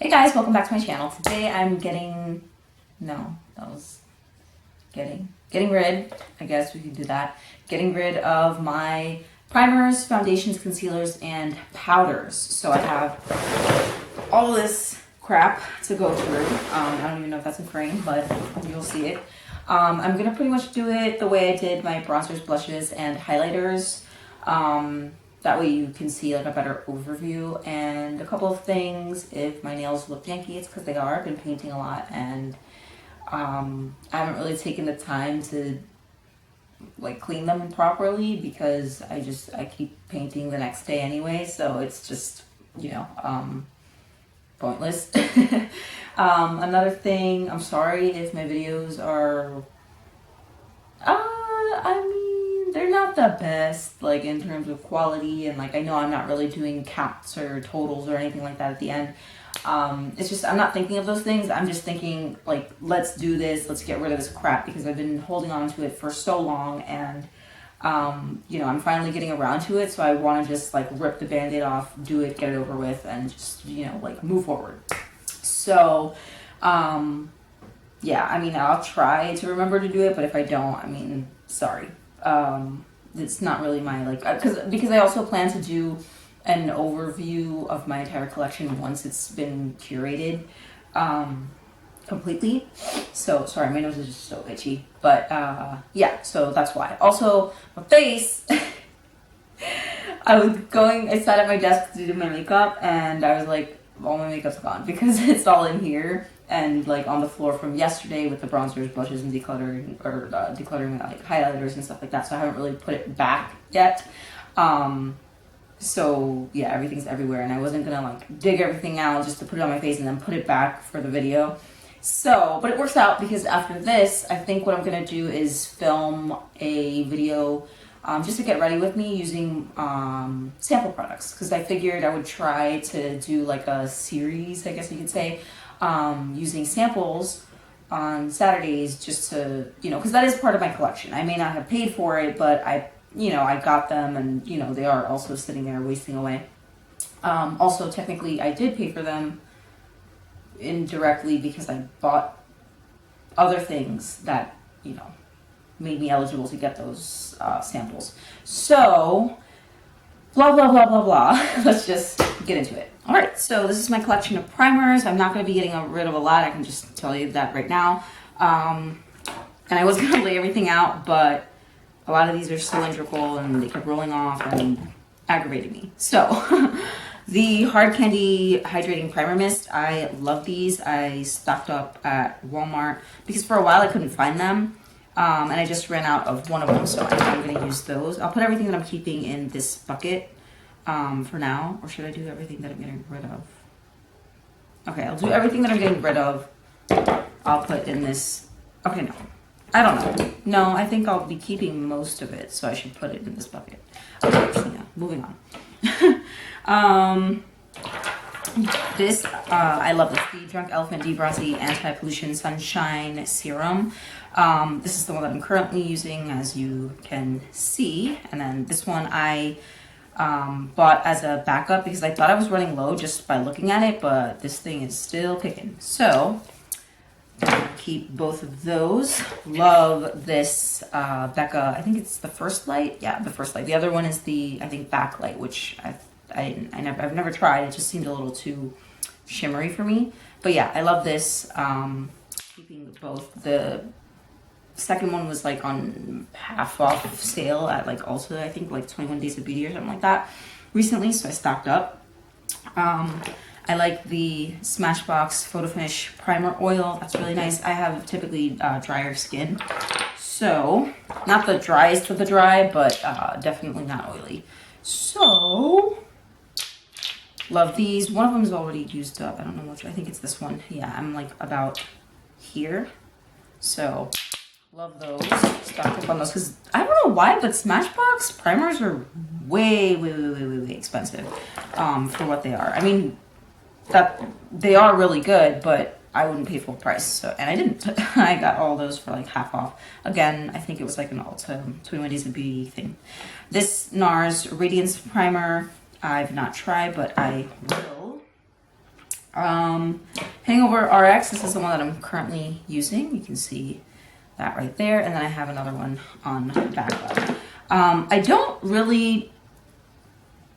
Hey guys, welcome back to my channel. Today I'm getting rid, I guess we could do that, getting rid of my primers, foundations, concealers, and powders. So I have all this crap to go through. I don't even know if that's in frame, but you'll see it. I'm gonna pretty much do it the way I did my bronzers, blushes, and highlighters. That way you can see like a better overview. And a couple of things, if my nails look yanky, it's because they are. I've been painting a lot, and I haven't really taken the time to like clean them properly because I keep painting the next day anyway, so it's just, you know, pointless. Another thing, I'm sorry if my videos are they're not the best, like in terms of quality, and like I know I'm not really doing counts or totals or anything like that at the end. It's just I'm not thinking of those things. I'm just thinking like, let's do this, let's get rid of this crap, because I've been holding on to it for so long, and you know, I'm finally getting around to it, so I want to just like rip the band-aid off, do it, get it over with, and just, you know, like move forward. So yeah, I mean, I'll try to remember to do it, but if I don't, I mean, sorry. It's not really my like, because I also plan to do an overview of my entire collection once it's been curated completely. So sorry, my nose is just so itchy, but yeah, so that's why. Also, my face. I sat at my desk to do my makeup, and I was like, all my makeup's gone because it's all in here and like on the floor from yesterday with the bronzers, blushes, and decluttering like highlighters and stuff like that. So I haven't really put it back yet. So yeah, everything's everywhere, and I wasn't gonna like dig everything out just to put it on my face and then put it back for the video. So, but it works out because after this, I think what I'm gonna do is film a video just to get ready with me using sample products, because I figured I would try to do like a series, I guess you could say, using samples on Saturdays, just to, you know, because that is part of my collection. I may not have paid for it, but I got them, and you know, they are also sitting there wasting away. Also, technically, I did pay for them indirectly because I bought other things that, you know, made me eligible to get those samples. So, blah, blah, blah, blah, blah. Let's just get into it. All right, so this is my collection of primers. I'm not going to be getting rid of a lot. I can just tell you that right now. And I was going to lay everything out, but a lot of these are cylindrical, and they kept rolling off and aggravated me. So, the Hard Candy Hydrating Primer Mist, I love these. I stocked up at Walmart because for a while I couldn't find them. And I just ran out of one of them, so I think I'm going to use those. I'll put everything that I'm keeping in this bucket for now. Or should I do everything that I'm getting rid of? Okay, I'll do everything that I'm getting rid of. I'll put in this. Okay, no. I don't know. No, I think I'll be keeping most of it, so I should put it in this bucket. Okay, so yeah, moving on. This, I love this, the Drunk Elephant Debronzy Anti-Pollution Sunshine Serum. This is the one that I'm currently using, as you can see. And then this one I bought as a backup because I thought I was running low just by looking at it, but this thing is still kicking. So, keep both of those. Love this Becca, I think it's the First Light. Yeah, the First Light. The other one is the, I think, Backlight, which I've never tried. It just seemed a little too shimmery for me. But yeah, I love this. Keeping both. The second one was like on half off sale at like Ulta, I think like 21 Days of Beauty or something like that recently, so I stocked up. I like the Smashbox Photo Finish Primer Oil. That's really nice. I have typically drier skin, so not the driest of the dry, but definitely not oily. So, love these. One of them is already used up. I don't know which. I think it's this one. Yeah, I'm like about here. So, love those. Stocked up on those because I don't know why, but Smashbox primers are way expensive for what they are. I mean, that they are really good, but I wouldn't pay full price. So, and I didn't. I got all those for like half off. Again, I think it was like an Ulta 21 Days of Beauty thing. This NARS Radiance Primer, I've not tried, but I will. Hangover RX, this is the one that I'm currently using. You can see that right there. And then I have another one on backup. I don't really,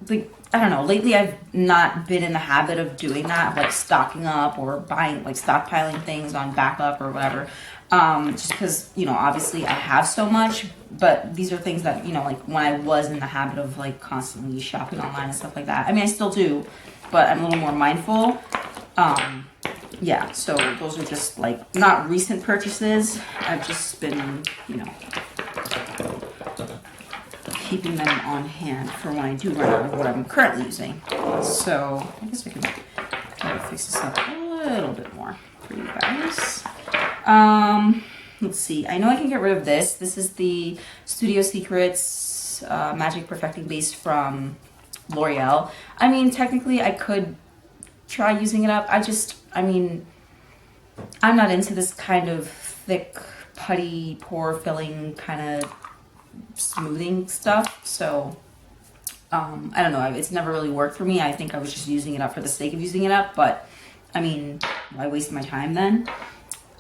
like, I don't know, lately I've not been in the habit of doing that, like stocking up or buying, like stockpiling things on backup or whatever. Just because, you know, obviously I have so much, but these are things that, you know, like when I was in the habit of like constantly shopping online and stuff like that. I mean, I still do, but I'm a little more mindful. Yeah, so those are just like not recent purchases. I've just been, you know, keeping them on hand for when I do run out of what I'm currently using. So I guess I can try to fix this up a little bit more for you guys. Let's see. I know I can get rid of this. This is the Studio Secrets Magic Perfecting Base from L'Oreal. I mean, technically I could try using it up. I mean, I'm not into this kind of thick, putty, pore filling kind of smoothing stuff. So, I don't know. It's never really worked for me. I think I was just using it up for the sake of using it up. But, I mean, why waste my time then?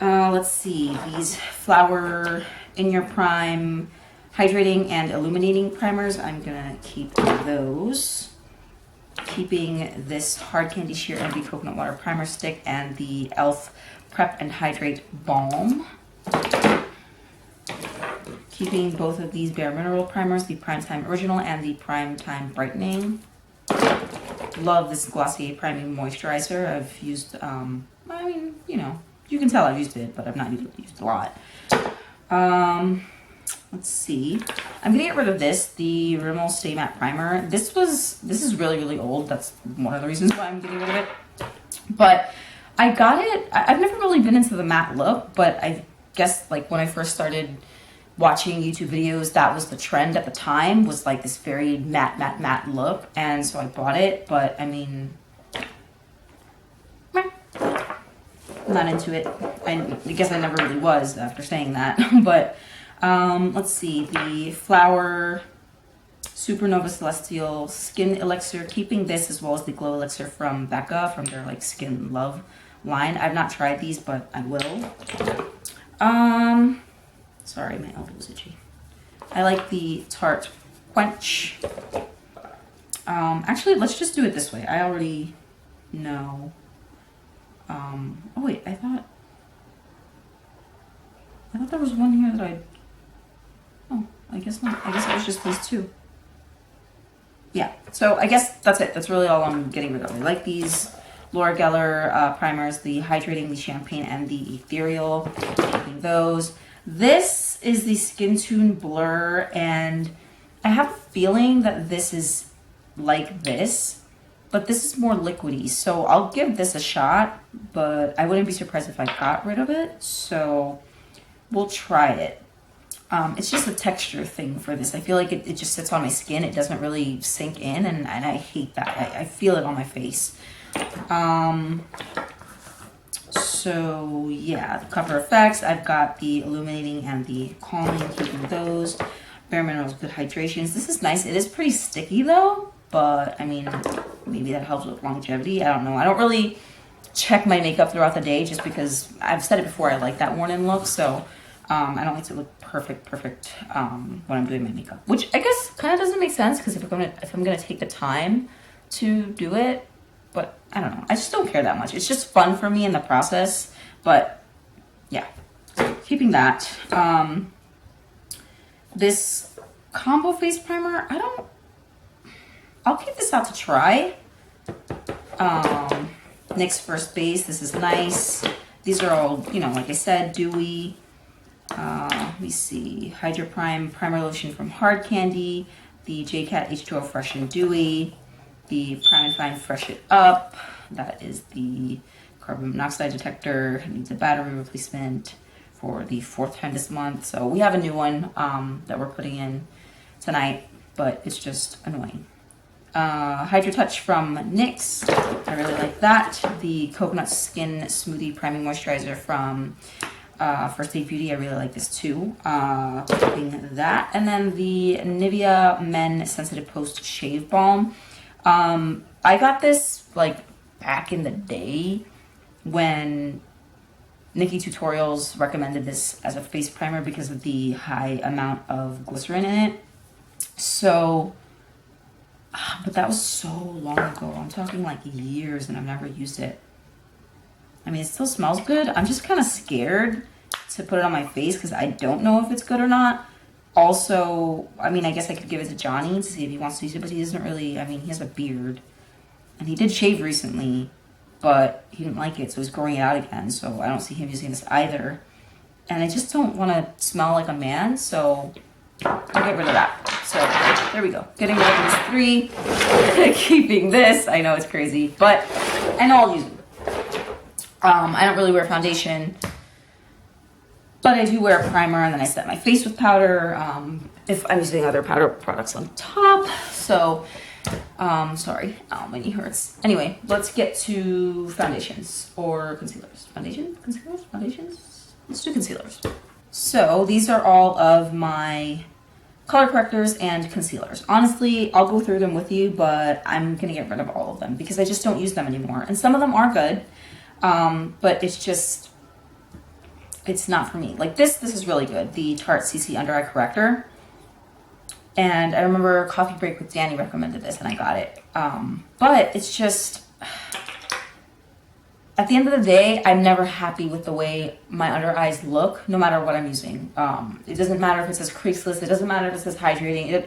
Let's see. These Flower In Your Prime Hydrating and Illuminating Primers. I'm going to keep those. Keeping this Hard Candy Sheer Envy Coconut Water Primer Stick and the e.l.f. Prep and Hydrate Balm. Keeping both of these Bare Mineral primers, the Primetime Original and the Primetime Brightening. Love this Glossier Priming Moisturizer. I've used, I mean, you know, you can tell I've used it, but I've not used it a lot. Let's see. I'm gonna get rid of this, the Rimmel Stay Matte Primer. This is really, really old. That's one of the reasons why I'm getting rid of it. But I got it, I've never really been into the matte look, but I guess like when I first started watching YouTube videos, that was the trend at the time, was like this very matte look. And so I bought it, but I mean, not into it. I guess I never really was after saying that. But let's see, the Flower Supernova Celestial Skin Elixir, keeping this as well as the Glow Elixir from Becca, from their like Skin Love line. I've not tried these, but I will. Sorry, my elbow's itchy. I like the Tarte Quench. Actually, let's just do it this way. I already know. Oh wait, I thought there was one here that oh, I guess not. I guess it was just these two. Yeah, so I guess that's it. That's really all I'm getting rid of. I like these Laura Geller primers, the Hydrating, the Champagne, and the Ethereal. Keeping those. This is the Skin Tune Blur, and I have a feeling that this is like this, but this is more liquidy. So I'll give this a shot, but I wouldn't be surprised if I got rid of it. So we'll try it. It's just a texture thing for this. I feel like it just sits on my skin. It doesn't really sink in, and I hate that. I feel it on my face. So yeah, the Cover FX, I've got the Illuminating and the Calming, keeping those. Bare Minerals Good Hydrations. This is nice. It is pretty sticky though, but I mean, maybe that helps with longevity. I don't know. I don't really check my makeup throughout the day just because I've said it before, I like that worn in look. So I don't like to look perfect when I'm doing my makeup, which I guess kind of doesn't make sense because if I'm gonna take the time to do it, but I don't know. I just don't care that much. It's just fun for me in the process. But yeah, keeping that. This Combo Face Primer, I'll keep this out to try. NYX First Base, this is nice. These are all, you know, like I said, dewy. Let me see. Hydra Prime Primer Lotion from Hard Candy. The JCat H2O Fresh and Dewy. The Prime and Fine Fresh It Up. That is the carbon monoxide detector. It needs a battery replacement for the 4th time this month. So we have a new one that we're putting in tonight, but it's just annoying. Hydra Touch from NYX. I really like that. The Coconut Skin Smoothie Priming Moisturizer from First Aid Beauty. I really like this too. Keeping that. And then the Nivea Men Sensitive Post Shave Balm. I got this like back in the day when Nikki Tutorials recommended this as a face primer because of the high amount of glycerin in it. So, but that was so long ago. I'm talking like years and I've never used it. I mean, it still smells good. I'm just kind of scared to put it on my face because I don't know if it's good or not. Also, I mean, I guess I could give it to Johnny to see if he wants to use it, but he doesn't really, I mean, he has a beard. And he did shave recently, but he didn't like it, so he's growing it out again, so I don't see him using this either. And I just don't want to smell like a man, so I'll get rid of that. So, there we go. Getting rid of these 3. Keeping this. I know it's crazy, but I know I'll use it. I don't really wear foundation, but I do wear a primer, and then I set my face with powder if I'm using other powder products on top. So, sorry, my knee hurts. Anyway, let's get to foundations or concealers. Foundations? Let's do concealers. So these are all of my color correctors and concealers. Honestly, I'll go through them with you, but I'm gonna get rid of all of them because I just don't use them anymore. And some of them are good, but it's not for me. Like this is really good. The Tarte CC Under Eye Corrector. And I remember Coffee Break with Danny recommended this and I got it. But it's just, at the end of the day, I'm never happy with the way my under eyes look, no matter what I'm using. It doesn't matter if it says creaseless, it doesn't matter if it says hydrating, it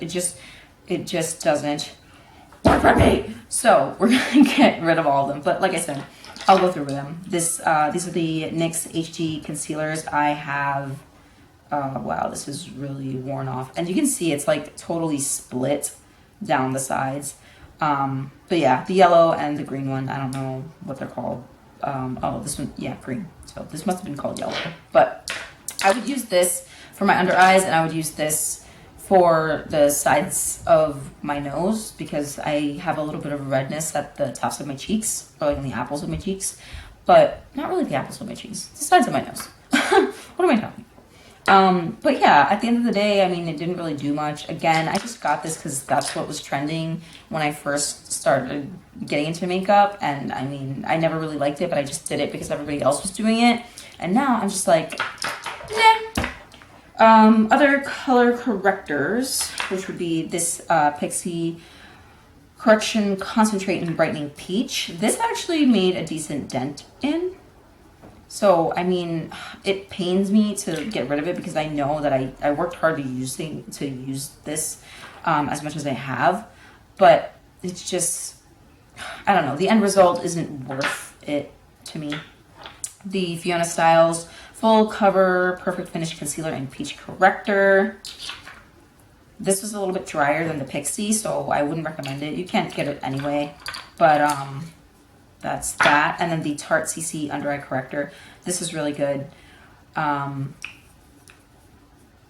just doesn't work for me. So we're gonna get rid of all of them. But like I said, I'll go through with them. These are the NYX HD concealers. I have, wow, this is really worn off. And you can see it's like totally split down the sides. But yeah, the yellow and the green one, I don't know what they're called. Oh, this one, yeah, green. So this must have been called yellow. But I would use this for my under eyes, and I would use this for the sides of my nose because I have a little bit of redness at the tops of my cheeks, or like in the apples of my cheeks, but not really the apples of my cheeks, the sides of my nose. What am I talking about? But yeah, at the end of the day, I mean, it didn't really do much. Again, I just got this because that's what was trending when I first started getting into makeup. And I mean, I never really liked it, but I just did it because everybody else was doing it. And now I'm just like, nah. Other color correctors, which would be this Pixie Correction Concentrate and Brightening Peach. This actually made a decent dent in. So, I mean, it pains me to get rid of it because I know that I worked hard to use this as much as I have. But it's just, I don't know, the end result isn't worth it to me. The Fiona Styles Full Cover Perfect Finish Concealer in Peach Corrector. This was a little bit drier than the Pixie, so I wouldn't recommend it. You can't get it anyway, but that's that. And then the Tarte CC Under Eye Corrector. This is really good.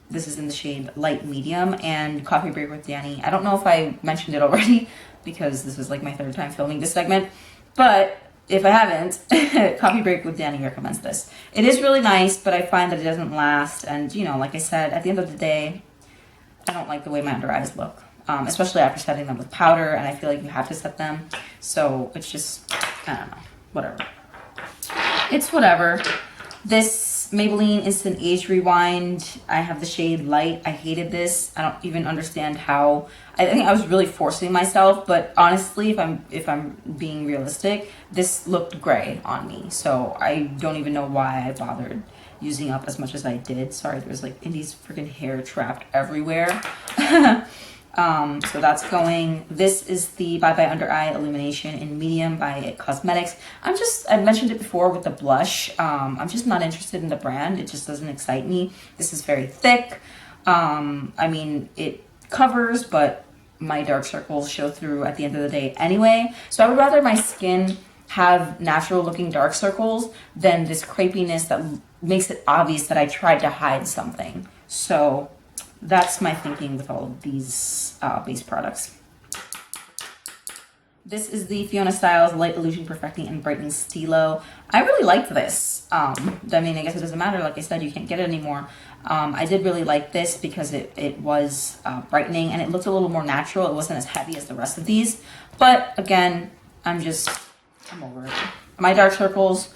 This is in the shade Light Medium, and Coffee Break with Danny. I don't know if I mentioned it already because this was like my 3rd time filming this segment, but if I haven't, Coffee Break with Danny recommends this. It is really nice, but I find that it doesn't last. And, you know, like I said, at the end of the day, I don't like the way my under eyes look, especially after setting them with powder, and I feel like you have to set them. So it's just, I don't know, whatever. It's whatever. This Maybelline Instant Age Rewind, I have the shade Light. I hated this. I don't even understand how. I think I was really forcing myself, but honestly, if I'm being realistic, this looked gray on me. So I don't even know why I bothered using up as much as I did. Sorry, there's like Indy's freaking hair trapped everywhere. So that's going. This is the Bye Bye Under Eye Illumination in Medium by It Cosmetics. I mentioned it before with the blush. I'm just not interested in the brand. It just doesn't excite me. This is very thick. I mean, it covers, but my dark circles show through at the end of the day anyway. So I would rather my skin have natural looking dark circles than this crepiness that makes it obvious that I tried to hide something. So that's my thinking with all of these base products. This is the Fiona Styles Light Illusion Perfecting and Brightening Stilo. I really liked this. I mean, I guess it doesn't matter. Like I said, you can't get it anymore. I did really like this because it was brightening and it looked a little more natural. It wasn't as heavy as the rest of these. But again, I'm just I'm over it. My dark circles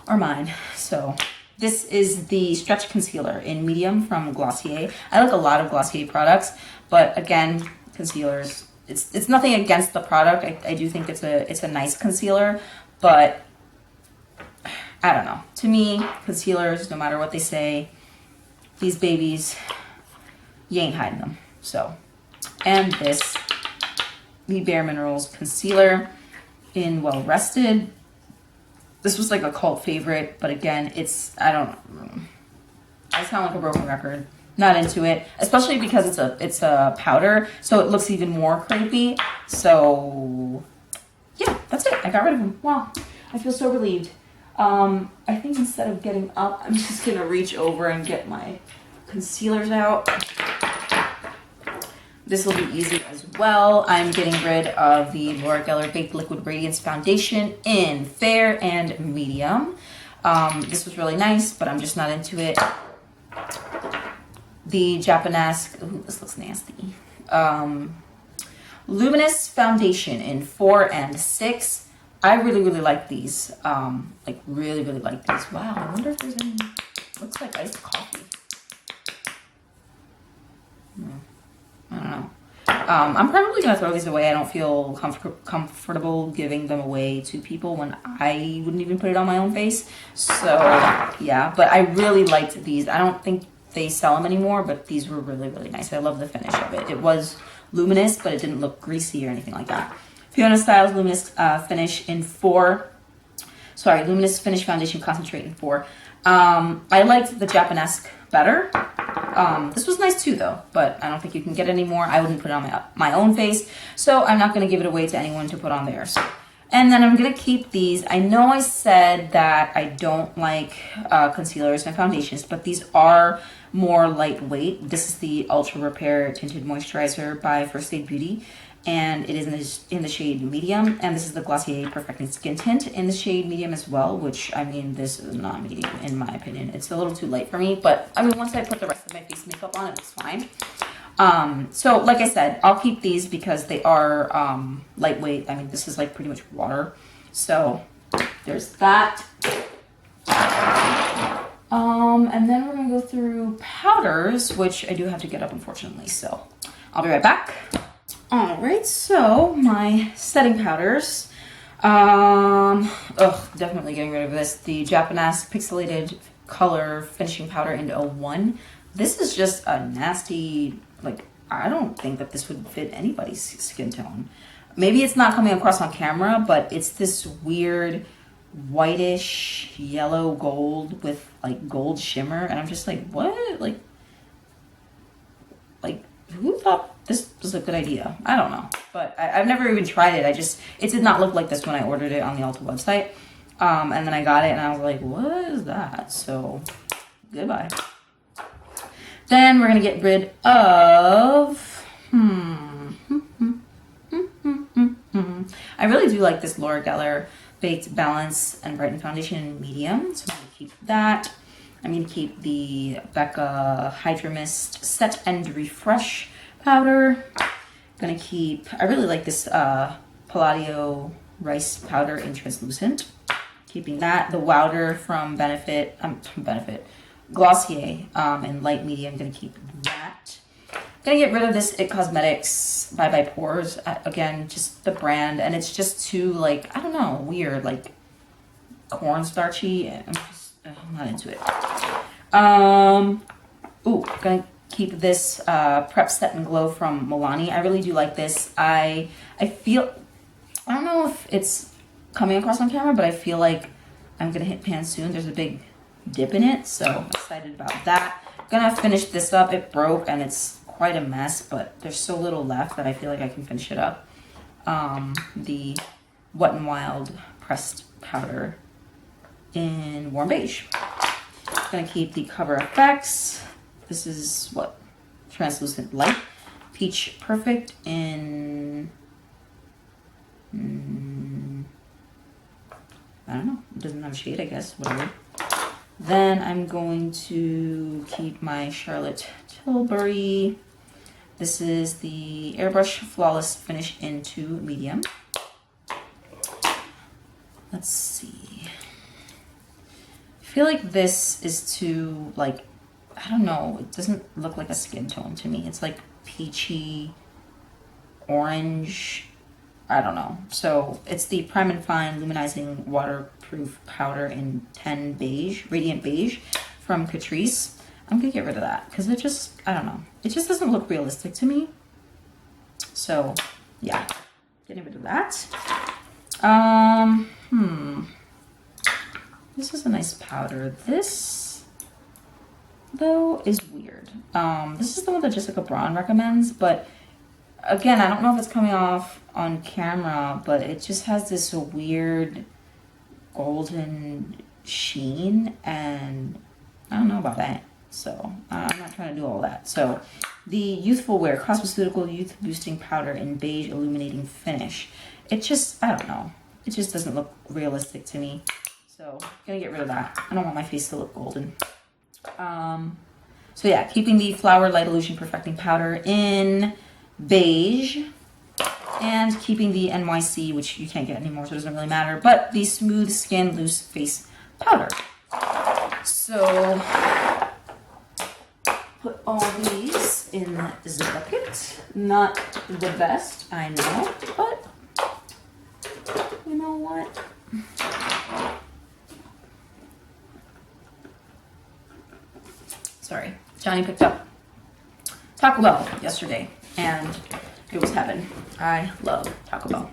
are mine. So this is the Stretch Concealer in medium from Glossier. I like a lot of Glossier products, but again, concealers, it's nothing against the product. I do think it's a nice concealer, but I don't know. To me, concealers, no matter what they say, these babies, you ain't hiding them. So, and this, the Bare Minerals Concealer in Well Rested. This was like a cult favorite, but again, I sound like a broken record. Not into it, especially because it's a powder, so it looks even more crepey. So yeah, that's it. I got rid of them. Wow, I feel so relieved. I think instead of getting up, I'm just gonna reach over and get my concealers out. This will be easy as well. I'm getting rid of the Laura Geller Baked Liquid Radiance Foundation in Fair and Medium. This was really nice, but I'm just not into it. The Japanesque, ooh, this looks nasty. Luminous Foundation in 4 and 6. I really, really like these. Like really, really like these. Wow, I wonder if there's any, looks like iced coffee. I don't know. I'm probably gonna throw these away. I don't feel comfortable giving them away to people when I wouldn't even put it on my own face. So yeah, but I really liked these. I don't think they sell them anymore, but these were really, really nice. I love the finish of it. It was luminous, but it didn't look greasy or anything like that. Fiona Styles Luminous Finish in 4. Sorry, Luminous Finish Foundation Concentrate in 4. I liked the Japanesque better. This was nice too, though, but I don't think you can get any more. I wouldn't put it on my own face, so I'm not going to give it away to anyone to put on theirs. And then I'm going to keep these. I know I said that I don't like concealers and foundations, but these are more lightweight. This is the Ultra Repair Tinted Moisturizer by First Aid Beauty, and it is in the shade medium. And this is the Glossier Perfecting Skin Tint in the shade medium as well, which, I mean, this is not medium in my opinion. It's a little too light for me, but I mean, once I put the rest of my face makeup on, it's fine. So like I said, I'll keep these because they are lightweight. I mean, this is like pretty much water. So there's that. And then we're gonna go through powders, which I do have to get up, unfortunately. So I'll be right back. All right, so my setting powders. Definitely getting rid of this. The Japanesque Pixelated Color Finishing Powder in 01. This is just a nasty, like, I don't think that this would fit anybody's skin tone. Maybe it's not coming across on camera, but it's this weird whitish yellow gold with like gold shimmer, and I'm just like, what? Like who thought this was a good idea? I don't know, but I've never even tried it. It did not look like this when I ordered it on the Ulta website, and then I got it and I was like, what is that? So goodbye. Then we're gonna get rid of I really do like this Laura Geller Baked Balance and Brighten Foundation in medium, so I'm gonna keep that. I'm gonna keep the Becca Hydra Mist Set and Refresh powder. Gonna keep, I really like this Palladio Rice powder in translucent. Keeping that. The Wowder from Glossier in light medium. Gonna keep that. Gonna get rid of this IT Cosmetics Bye Bye Pores. Again, just the brand, and it's just too, like, I don't know, weird, like cornstarchy. I'm not into it. Gonna keep this Prep Set and Glow from Milani. I really do like this. I feel, I don't know if it's coming across on camera, but I feel like I'm gonna hit pan soon. There's a big dip in it, so I'm excited about that. Gonna finish this up. It broke and it's quite a mess, but there's so little left that I feel like I can finish it up. The Wet n Wild pressed powder in Warm Beige. Gonna keep the Cover FX. This is what? Translucent Light. Peach Perfect in I don't know. It doesn't have a shade, I guess. Whatever. Then I'm going to keep my Charlotte Tilbury. This is the Airbrush Flawless Finish in 2 medium. let's see. I feel like this is too, like, I don't know. It doesn't look like a skin tone to me. It's like peachy, orange. I don't know. So it's the Prime and Fine Luminizing Waterproof Powder in 10 Beige, Radiant Beige from Catrice. I'm gonna get rid of that because it just, I don't know. It just doesn't look realistic to me. So yeah, getting rid of that. This is a nice powder. This, though, is weird. This is the one that Jessica Braun recommends, but again, I don't know if it's coming off on camera, but it just has this weird golden sheen, and I don't know about that. So I'm not trying to do all that. So the Youthful Wear Cosmeceutical Youth Boosting Powder in Beige Illuminating Finish. It just, I don't know. It just doesn't look realistic to me. So I'm gonna get rid of that. I don't want my face to look golden. So yeah, keeping the Flower Light Illusion Perfecting Powder in Beige, and keeping the NYC, which you can't get anymore, so it doesn't really matter, but the Smooth Skin Loose Face Powder. So put all these in the bucket. Not the best, I know, but you know what? Sorry, Johnny picked up Taco Bell yesterday, and it was heaven. I love Taco Bell.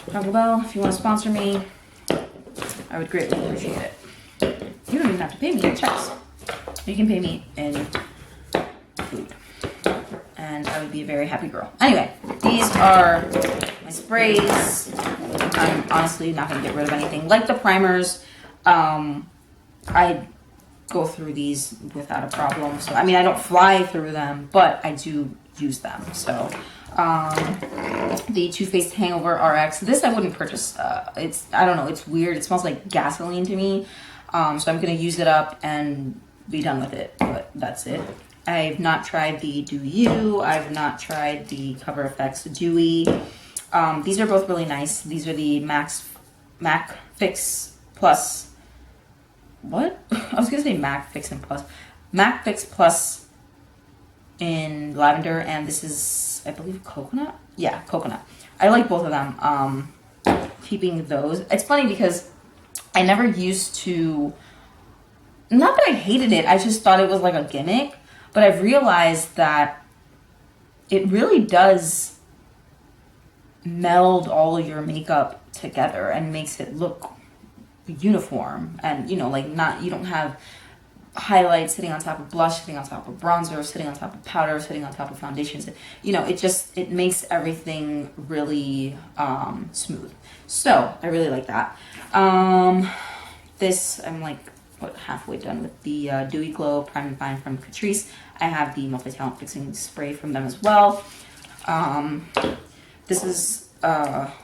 Taco Bell, if you want to sponsor me, I would greatly appreciate it. You don't even have to pay me in checks. You can pay me in food, and I would be a very happy girl. Anyway, these are my sprays. I'm honestly not going to get rid of anything. Like the primers, I go through these without a problem. So, I mean, I don't fly through them, but I do use them. So, the Too Faced Hangover RX. This I wouldn't purchase. It's, I don't know, it's weird. It smells like gasoline to me. So I'm going to use it up and be done with it, but that's it. I've not tried the Do You. I've not tried the Cover Effects Dewy. These are both really nice. These are the Mac Fix Plus. What? I was going to say Mac Fix and Plus. Mac Fix Plus in lavender, and this is, I believe, coconut? Yeah, coconut. I like both of them. Keeping those. It's funny because I never used to, not that I hated it, I just thought it was like a gimmick, but I've realized that it really does meld all your makeup together and makes it look uniform, and you know, like, not, you don't have highlights sitting on top of blush, sitting on top of bronzer, sitting on top of powder, sitting on top of foundations. You know, it makes everything really smooth. So I really like that. This, I'm like, what, halfway done with the Dewy Glow Prime and Fine from Catrice. I have the Multi-Talent Fixing Spray from them as well. This is,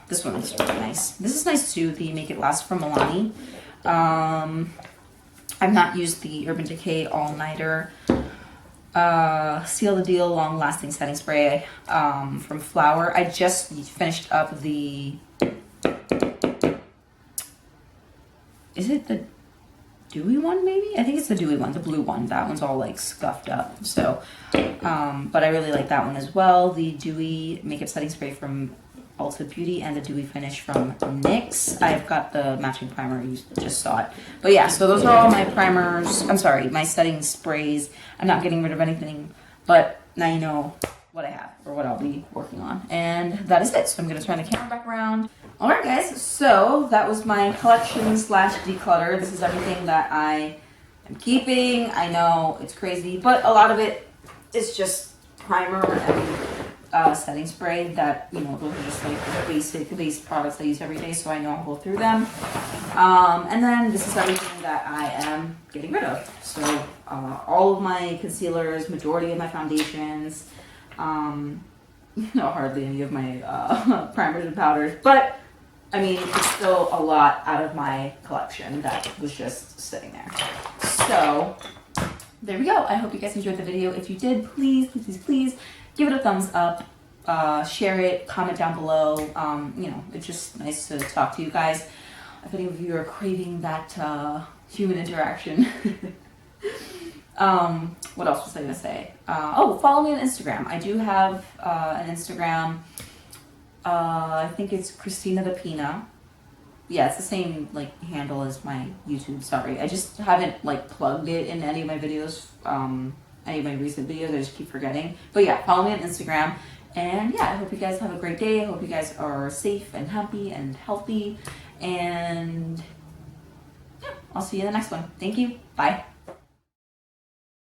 this one is really nice. This is nice too, the Make It Last from Milani. I've not used the Urban Decay All Nighter Seal the Deal Long Lasting Setting Spray from Flower. I just finished up the, is it the Dewy one maybe? I think it's the Dewy one, the blue one. That one's all like scuffed up. So, but I really like that one as well. The Dewy Makeup Setting Spray from Ulta Beauty and the Dewy Finish from NYX. I've got the matching primer, you just saw it. But yeah, so those are all my primers. I'm sorry, my setting sprays. I'm not getting rid of anything, but now you know what I have or what I'll be working on. And that is it. So I'm going to turn the camera back around. All right, guys. So that was my collection slash declutter. This is everything that I am keeping. I know it's crazy, but a lot of it is just primer and setting spray that, you know, those are just like base products I use every day, so I know I'll go through them. And then this is everything that I am getting rid of. So all of my concealers, majority of my foundations, no, hardly any of my primers and powders, but I mean, it's still a lot out of my collection that was just sitting there. So there we go. I hope you guys enjoyed the video. If you did, please, please, please, please give it a thumbs up. share it, comment down below. You know, it's just nice to talk to you guys. If any of you are craving that human interaction. What else was I gonna say? Oh, follow me on Instagram. I do have an Instagram. I think it's Christina the Pina. Yeah, it's the same like handle as my YouTube. Sorry, I just haven't like plugged it in any of my videos. Any of my recent videos, I just keep forgetting. But yeah, follow me on Instagram. And yeah, I hope you guys have a great day. I hope you guys are safe and happy and healthy. And yeah, I'll see you in the next one. Thank you. Bye.